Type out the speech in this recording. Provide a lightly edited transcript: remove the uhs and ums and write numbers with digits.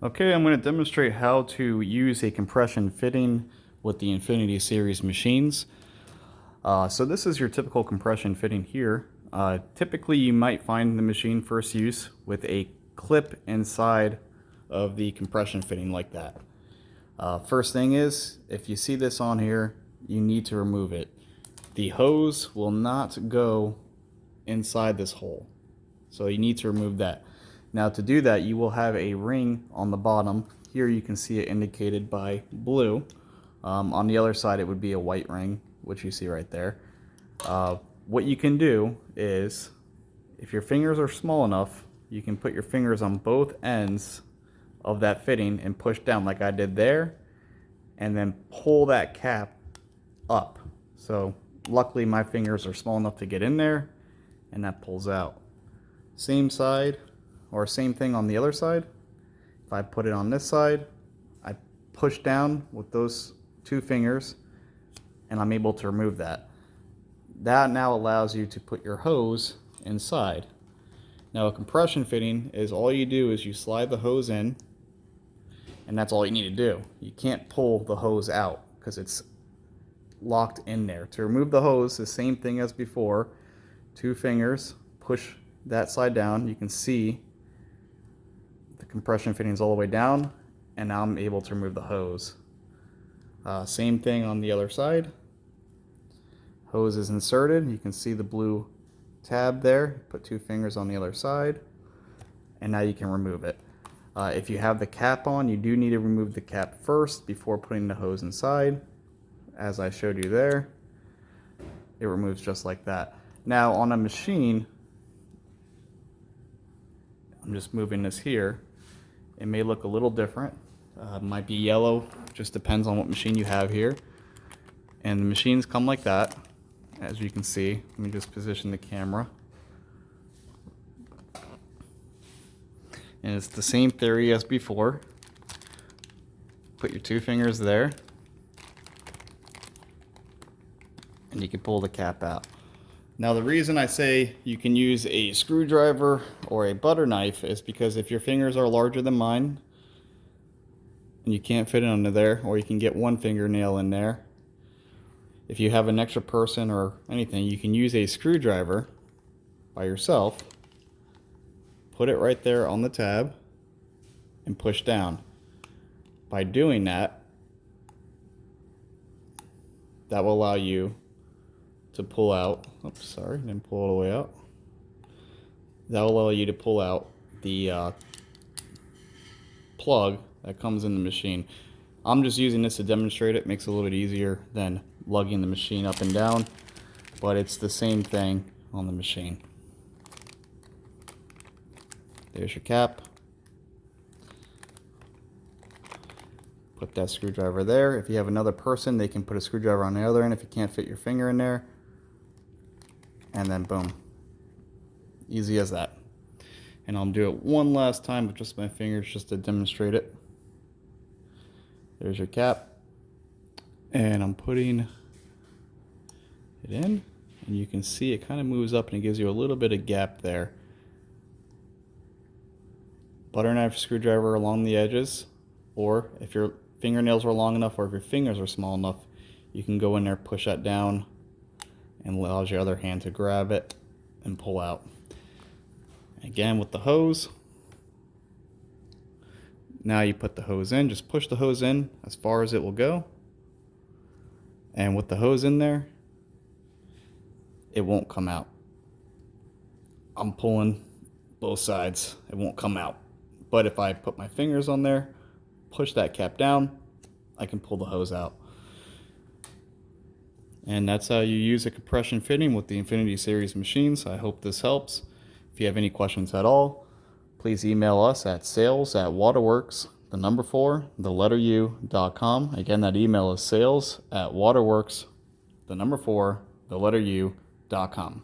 Okay, I'm going to demonstrate how to use a compression fitting with the Infinity series machines. So this is your typical compression fitting here. Typically you might find the machine first use with a clip inside of the compression fitting like that. First thing is, if you see this on here, you need to remove it. The hose will not go inside this hole, so you need to remove that. Now to do that, you will have a ring on the bottom. Here you can see it indicated by blue. On the other side it would be a white ring, which you see right there. What you can do is, if your fingers are small enough, you can put your fingers on both ends of that fitting and push down like I did there, and then pull that cap up. So luckily my fingers are small enough to get in there, and that pulls out. Same side, or same thing on the other side. If I put it on this side, I push down with those two fingers and I'm able to remove that. That now allows you to put your hose inside. Now a compression fitting is all you do is you slide the hose in, and that's all you need to do. You can't pull the hose out because it's locked in there. To remove the hose, the same thing as before. Two fingers, push that side down. You can see the compression fittings all the way down, and now I'm able to remove the hose. Same thing on the other side. Hose is inserted. You can see the blue tab there. Put two fingers on the other side, and now you can remove it. If you have the cap on, you do need to remove the cap first before putting the hose inside. As I showed you there, it removes just like that. Now on a machine, I'm just moving this here, it may look a little different. It might be yellow, just depends on what machine you have here. And the machines come like that, as you can see. Let me just position the camera. And it's the same theory as before. Put your two fingers there, and you can pull the cap out. Now the reason I say you can use a screwdriver or a butter knife is because if your fingers are larger than mine and you can't fit it under there, or you can get one fingernail in there, if you have an extra person or anything, you can use a screwdriver by yourself, put it right there on the tab, and push down. By doing that, that will allow you to pull out, oops, sorry, didn't pull it all the way out. That will allow you to pull out the plug that comes in the machine. I'm just using this to demonstrate it. Makes it a little bit easier than lugging the machine up and down, but it's the same thing on the machine. There's your cap. Put that screwdriver there. If you have another person, they can put a screwdriver on the other end if you can't fit your finger in there. And then boom. Easy as that. And I'll do it one last time with just my fingers just to demonstrate it. There's your cap. And I'm putting it in. And you can see it kind of moves up and it gives you a little bit of gap there. Butter knife, screwdriver along the edges. Or if your fingernails are long enough, or if your fingers are small enough, you can go in there, push that down, and allows your other hand to grab it and pull out. Again with the hose, now you put the hose in, just push the hose in as far as it will go, and with the hose in there, it won't come out. I'm pulling both sides, it won't come out. But if I put my fingers on there, push that cap down, I can pull the hose out. And that's how you use a compression fitting with the Infinity series machines. I hope this helps. If you have any questions at all, please email us at sales@waterworks4u.com. Again, that email is sales@waterworks4u.com.